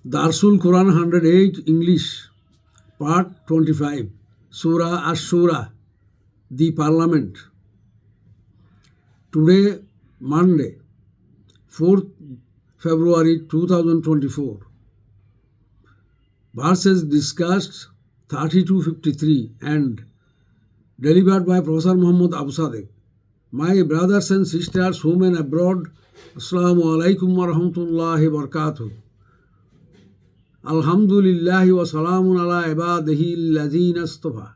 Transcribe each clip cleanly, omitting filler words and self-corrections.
Darsul Qur'an 108 English Part 25 Surah As-Shura The Parliament. Today, Monday, 4th February 2024. Verses discussed 30 to 53 and delivered by Professor Muhammad Abu Sadek. My brothers and sisters, women abroad, Assalamu alaikum wa rahmatullahi wa barakatuh. Alhamdulillahi wa salamun ala ibadihi alladhina istafa.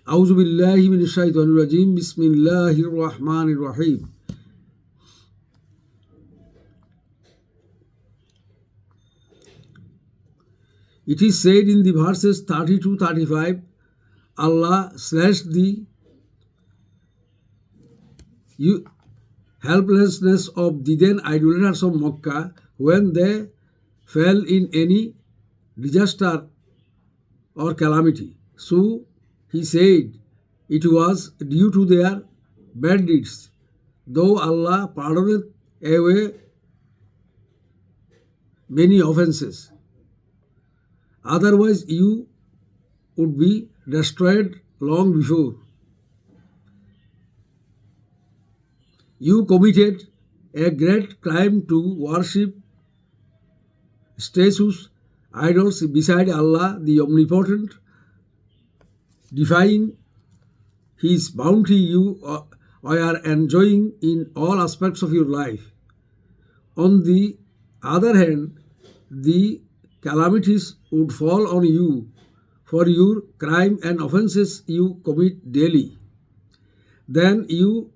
A'udhu billahi minash shaitanir rajim. Bismillahir rahmanir rahim. It is said in the verses 30 to 35, Allah slashed the helplessness of the then idolaters of Makkah when they fell in any disaster or calamity. So he said it was due to their bad deeds, though Allah pardoneth away many offenses. Otherwise you would be destroyed long before. You committed a great crime to worship statues, idols beside Allah, the Omnipotent, defying His bounty you are enjoying in all aspects of your life. On the other hand, the calamities would fall on you for your crime and offenses you commit daily. Then you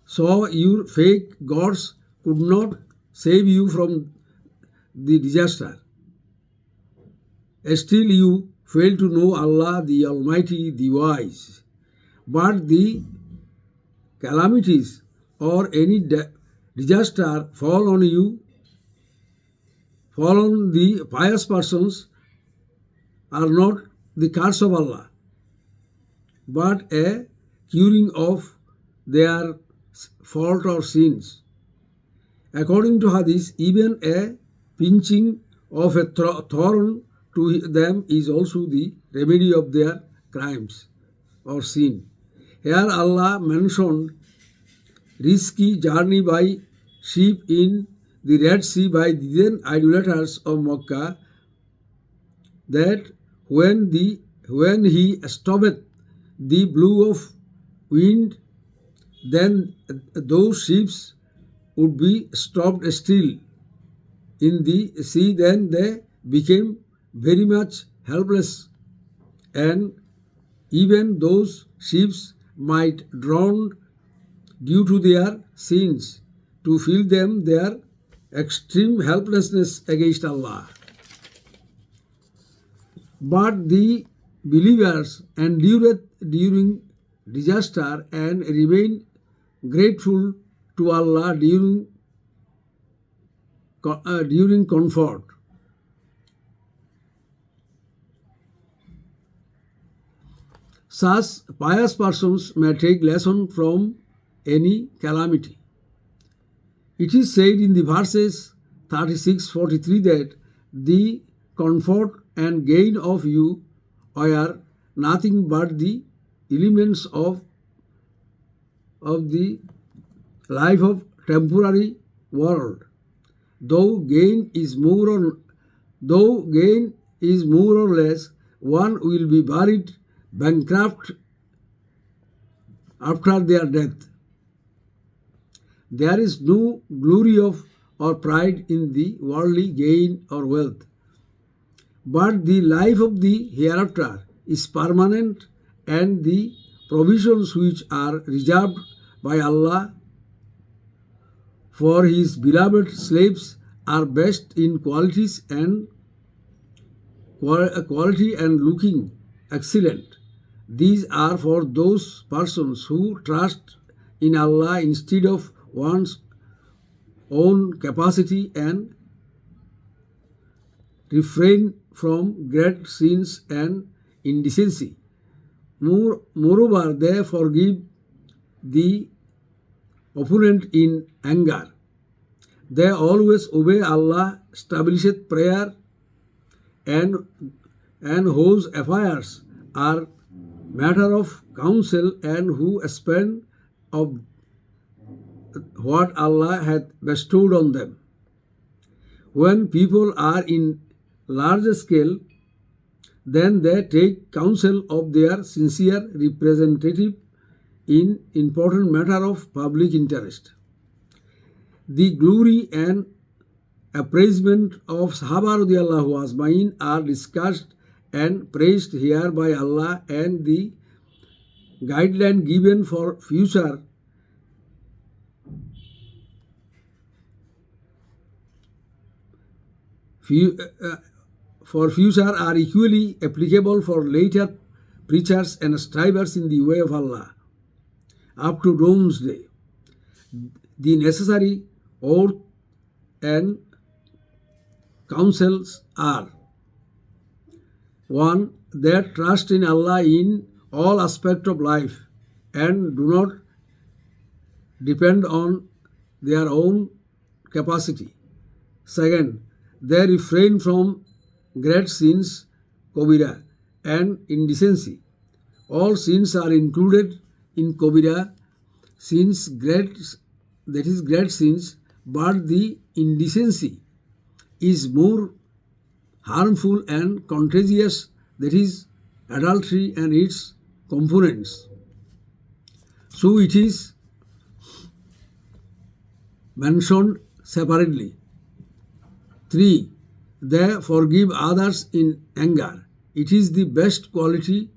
saw your fake gods could not save you from the disaster. Still you fail to know Allah, the Almighty, the Wise. But the calamities or any disaster fall on the pious persons are not the curse of Allah, but a curing of their fault or sins. According to Hadith, even a pinching of a thorn to them is also the remedy of their crimes or sin. Here Allah mentioned risky journey by ship in the Red Sea by the then idolaters of Makkah, that when he stopped the blow of wind, then those ships would be stopped still in the sea. Then they became very much helpless, and even those ships might drown due to their sins, to feel them their extreme helplessness against Allah. But the believers endured during disaster and remain grateful to Allah during comfort. Such pious persons may take lesson from any calamity. It is said in the verses 36-43 that the comfort and gain of you are nothing but the elements of the life of temporary world. Though gain is more or less, one will be buried bankrupt after their death. There is no glory of or pride in the worldly gain or wealth, but the life of the hereafter is permanent, and the provisions which are reserved by Allah for His beloved slaves are best in qualities and quality and looking excellent. These are for those persons who trust in Allah instead of one's own capacity and refrain from great sins and indecency. Moreover, they forgive the opponent in anger. They always obey Allah, established prayer, and whose affairs are matter of counsel, and who spend of what Allah hath bestowed on them. When people are in large scale, then they take counsel of their sincere representative in important matter of public interest. The glory and appraisement of Sahaba radiallahu ajmain are discussed and praised here by Allah, and the guideline given for future are equally applicable for later preachers and strivers in the way of Allah up to doomsday. The necessary oath and counsels are: 1. They trust in Allah in all aspects of life and do not depend on their own capacity. 2. They refrain from great sins, kabira, and indecency. All sins are included in kabira sins, great sins, but the indecency is more harmful and contagious, that is adultery and its components. So it is mentioned separately. 3. They forgive others in anger. It is the best quality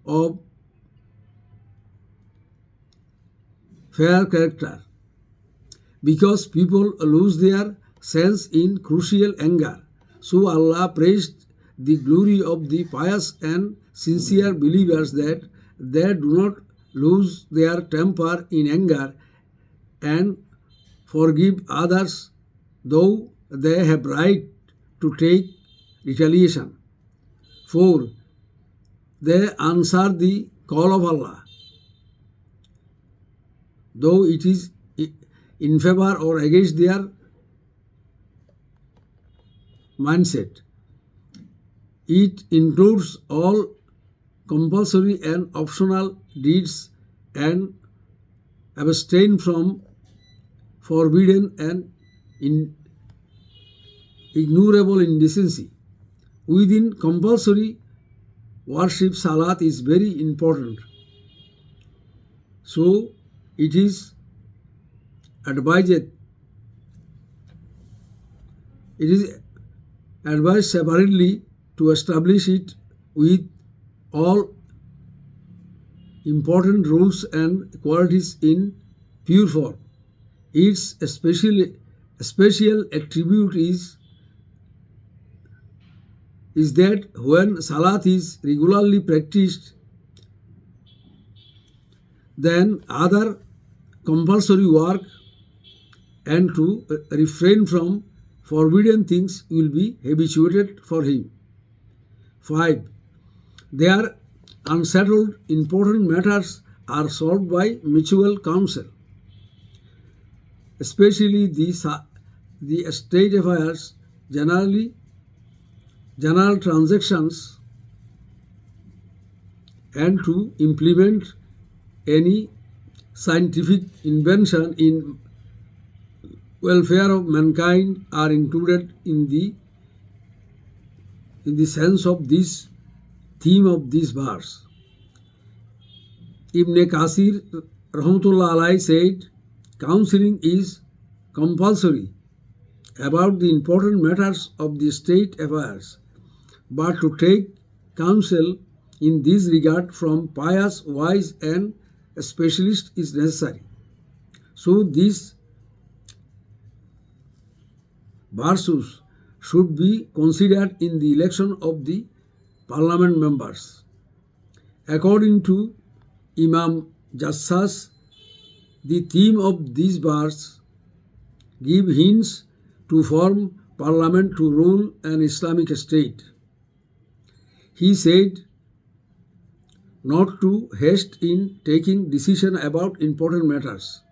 of fair character, because people lose their sense in crucial anger. So Allah praised the glory of the pious and sincere believers, that they do not lose their temper in anger and forgive others, though they have right to take retaliation. 4. They answer the call of Allah, though it is in favor or against their mindset. It includes all compulsory and optional deeds and abstain from forbidden and ignorable indecency. Within compulsory worship, salat is very important. So it is advised separately to establish it with all important rules and qualities in pure form. Its special attribute is that when salat is regularly practiced, then other compulsory work and to refrain from forbidden things will be habituated for him. 5. Their unsettled important matters are solved by mutual counsel, especially the state affairs, general transactions, and to implement any scientific invention in welfare of mankind are included in the sense of this theme of this verse. Ibn Kasir Rahmatullah Alai said, counseling is compulsory about the important matters of the state affairs, but to take counsel in this regard from pious, wise, and specialist is necessary. So these verses should be considered in the election of the parliament members. According to Imam Jassas, the theme of these verses give hints to form parliament to rule an Islamic state. He said not to haste in taking decision about important matters,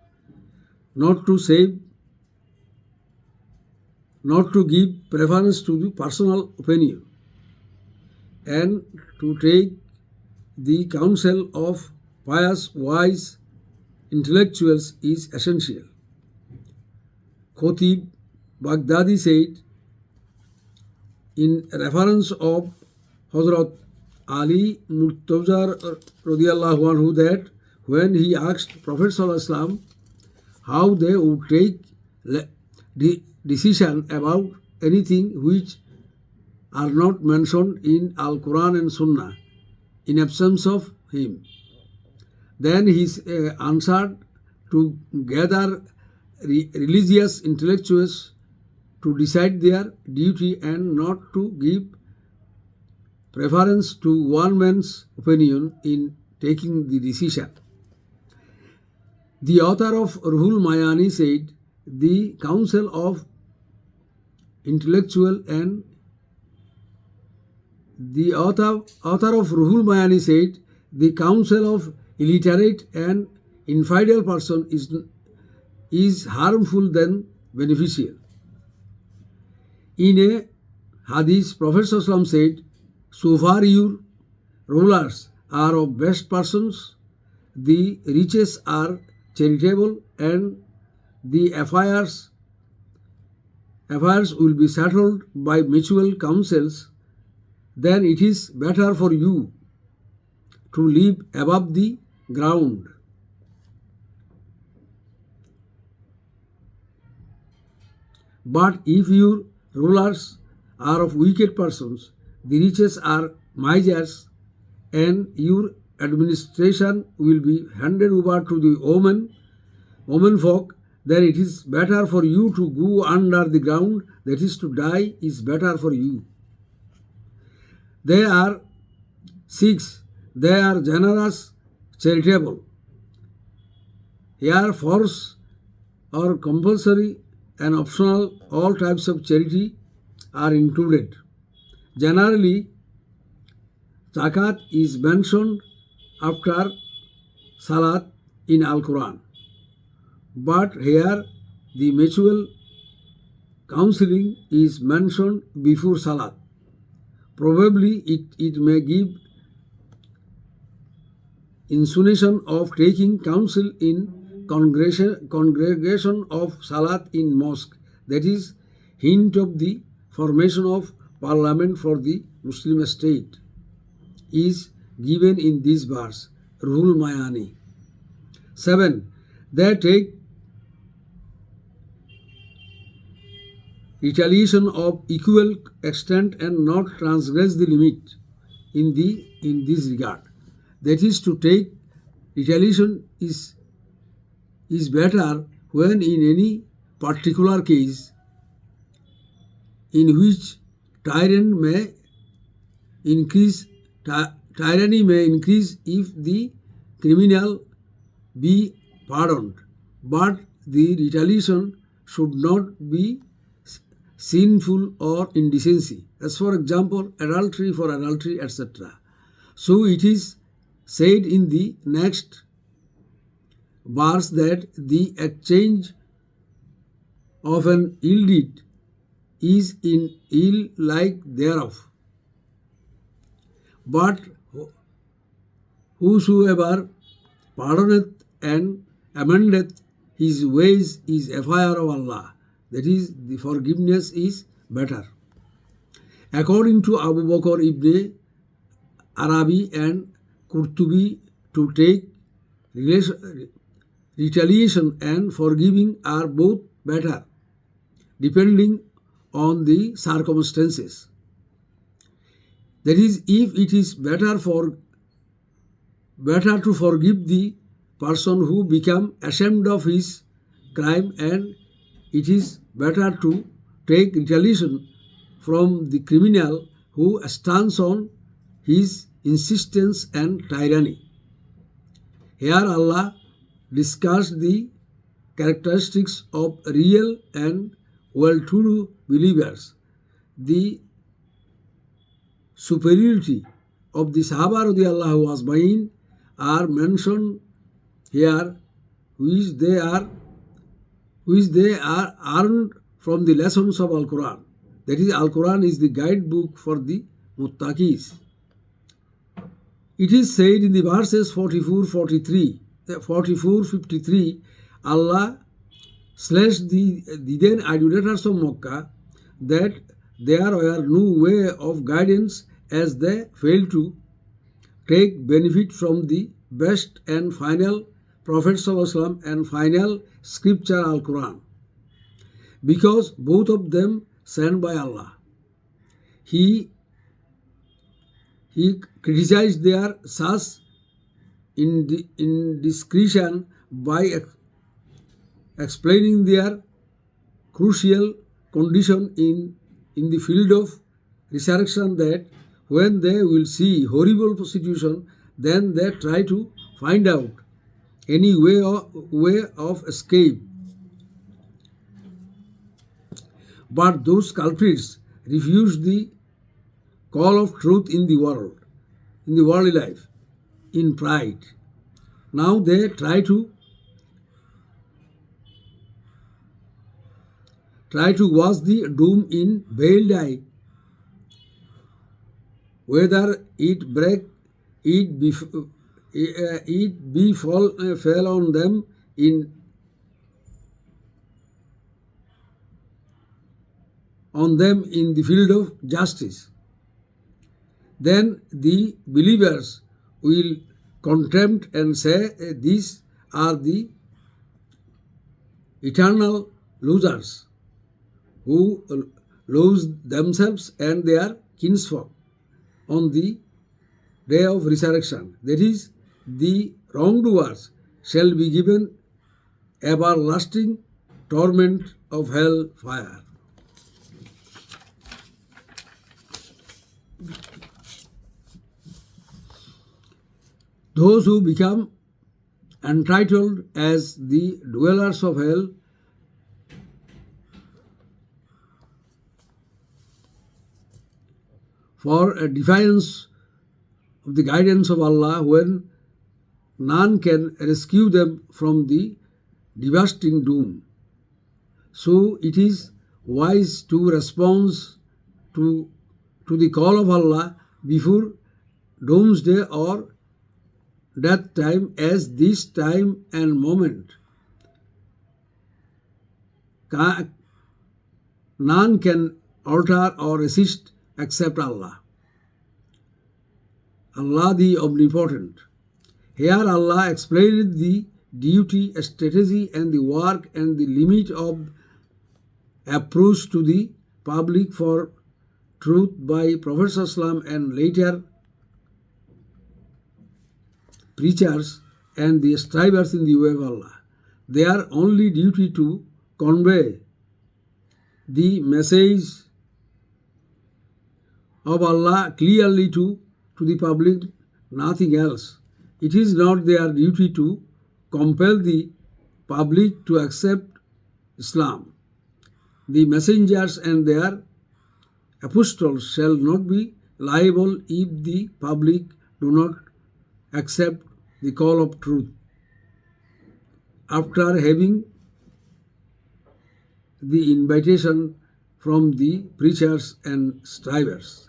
not to save, not to give preference to the personal opinion, and to take the counsel of pious, wise intellectuals is essential. Khatib Baghdadi said in reference of Hazrat Ali Murtaza radiallahu anhu that when he asked Prophet sallallahu alaihi wasallam how they would take decision about anything which are not mentioned in Al-Quran and Sunnah in absence of him. Then he answered to gather religious intellectuals to decide their duty and not to give preference to one man's opinion in taking the decision. The author of Ruhul Mayani said, the counsel of intellectual and the author of Ruhul Mayani said, the counsel of illiterate and infidel person is harmful than beneficial. In a hadith, Prophet ﷺ said, so far your rulers are of best persons, the riches are charitable, and the affairs will be settled by mutual counsels, then it is better for you to live above the ground. But if your rulers are of wicked persons, the riches are misers, and your administration will be handed over to the women folk, then it is better for you to go under the ground, that is to die is better for you. They are Sikhs, they are generous, charitable. Here force or compulsory and optional, all types of charity are included. Generally, zakat is mentioned after salat in Al-Quran. But here the mutual counseling is mentioned before salat. Probably it may give insinuation of taking counsel in congregation of salat in mosque. That is hint of the formation of parliament for the Muslim state is given in this verse, Ruhul Mayani. 7. They take retaliation of equal extent and not transgress the limit in this regard. That is to take retaliation is better when in any particular case in which tyranny may increase if the criminal be pardoned, but the retaliation should not be sinful or indecency, as for example adultery for adultery, etc. So it is said in the next verse that the exchange of an ill deed is in ill like thereof. But whosoever pardoneth and amendeth his ways is affair of Allah. That is, the forgiveness is better. According to Abu Bakr ibn Arabi and Qurtubi, to take retaliation and forgiving are both better, depending on the circumstances. That is, if it is better to forgive the person who become ashamed of his crime, and it is better to take retaliation from the criminal who stands on his insistence and tyranny. Here Allah discussed the characteristics of real and well-to-do believers. The superiority of the Sahaba radiallahu ajmain are mentioned here, which they are which they are earned from the lessons of Al-Quran. That is, Al-Quran is the guidebook for the muttaqis. It is said in the verses 44-53, Allah slashed the then idolaters of Makkah that there were no way of guidance as they failed to take benefit from the best and final Prophet ﷺ and final scripture Al-Quran, because both of them sent by Allah. He criticized their such indiscretion by explaining their crucial condition in the field of resurrection, that when they will see horrible situation, then they try to find out any way of escape. But those culprits refused the call of truth in the worldly life, in pride. Now they try to watch the doom in veiled eye, whether it fell on them in the field of justice. Then the believers will contempt and say, these are the eternal losers who lose themselves and their kinsfolk on the day of resurrection. That is, the wrongdoers shall be given everlasting torment of hell fire. Those who become entitled as the dwellers of hell for a defiance of the guidance of Allah, when none can rescue them from the devastating doom. So it is wise to respond to the call of Allah before doomsday or death time, as this time and moment none can alter or resist except Allah. Allah the Omnipotent. Here Allah explained the duty, strategy and the work and the limit of approach to the public for truth by Prophet ﷺ and later preachers and the strivers in the way of Allah. Their only duty to convey the message of Allah clearly to the public, nothing else. It is not their duty to compel the public to accept Islam. The messengers and their apostles shall not be liable if the public do not accept the call of truth after having the invitation from the preachers and strivers.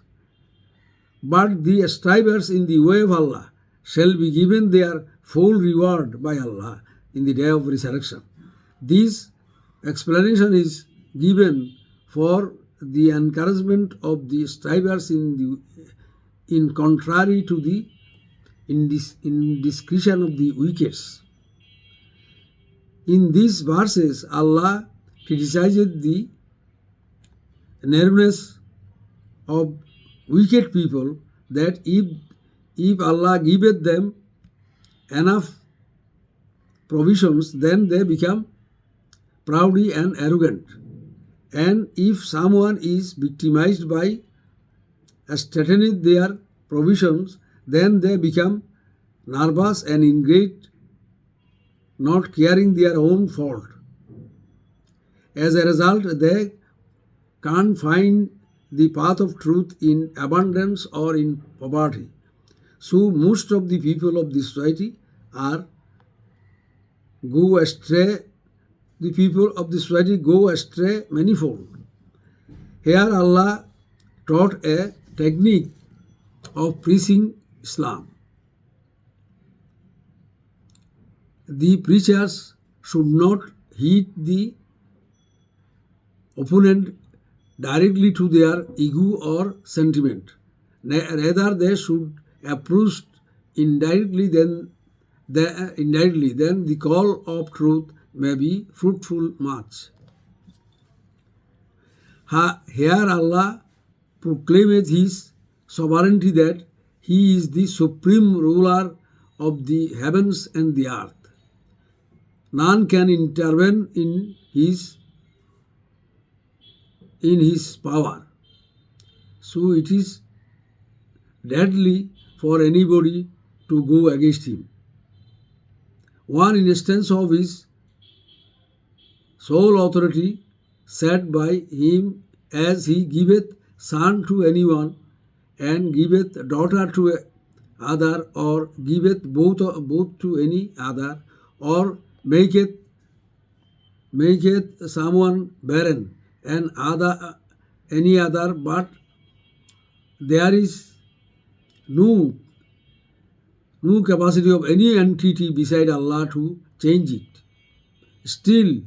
But the strivers in the way of Allah shall be given their full reward by Allah in the day of resurrection. This explanation is given for the encouragement of the strivers in contrary to the indiscretion of the wicked. In these verses, Allah criticized the narrowness of wicked people, that if Allah giveth them enough provisions, then they become proudy and arrogant. And if someone is victimized by straitening their provisions, then they become nervous and ingrate, not caring their own fault. As a result, they can't find the path of truth in abundance or in poverty. So most of the people of the society go astray the people of the society go astray manifold. Here Allah taught a technique of preaching Islam. The preachers should not hit the opponent directly to their ego or sentiment. Rather, they should approach indirectly, then the call of truth may be fruitful much. Here Allah proclaimed His sovereignty, that He is the supreme ruler of the heavens and the earth. None can intervene in His power. So it is deadly for anybody to go against Him. One instance of His sole authority said by Him, as He giveth son to anyone, and giveth daughter to other, or giveth both to any other, or maketh someone barren and any other, but there is no capacity of any entity beside Allah to change it. Still,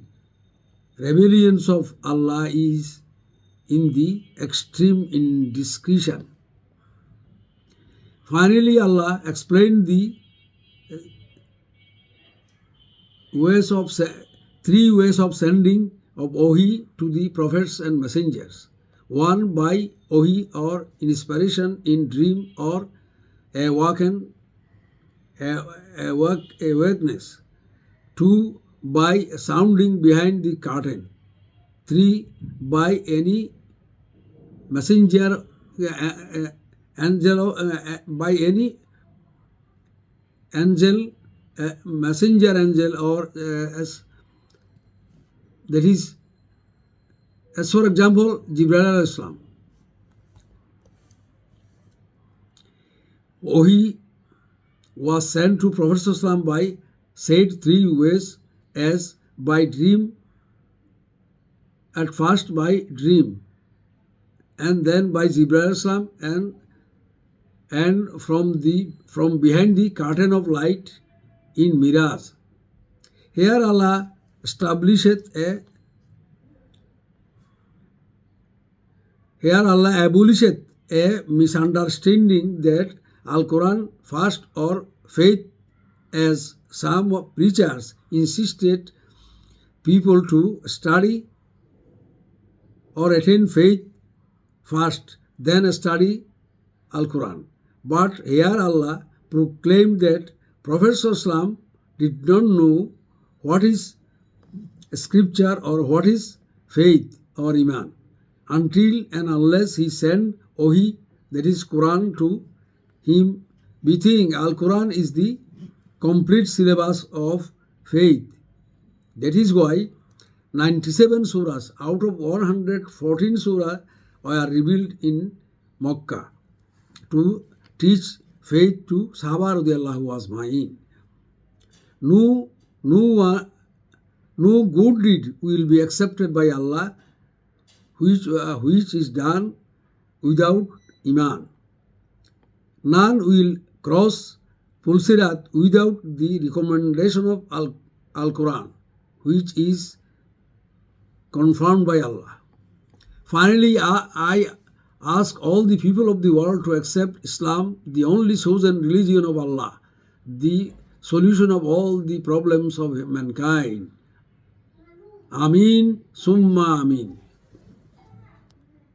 rebellions of Allah is in the extreme indiscretion. Finally, Allah explained the three ways of sending of wahi to the prophets and messengers. One, by wahi or inspiration in dream or awakeness. Two, by sounding behind the curtain. Three, by any messenger messenger angel, or as for example, Jibreel alayhi salam. Wahi was sent to Prophet Sallallahu by said three ways, as by dream, at first by dream, and then by Jibreel alayhi salam, and from behind the curtain of light in mirage. Here Allah abolished a misunderstanding that Al-Quran first, or faith, as some preachers insisted people to study or attain faith first, then study Al-Quran. But here Allah proclaimed that Prophet ﷺ did not know what is scripture or what is faith or iman, until and unless He sent wahi, that is Qur'an, to him. We think Al-Quran is the complete syllabus of faith. That is why 97 surahs out of 114 surahs were revealed in Makkah to teach faith to Sahaba radiyallahu ajma'in. No good deed will be accepted by Allah which is done without iman. None will cross Pulsirat without the recommendation of Al-Quran, which is confirmed by Allah. Finally, I ask all the people of the world to accept Islam, the only chosen religion of Allah, the solution of all the problems of mankind. Ameen, summa ameen.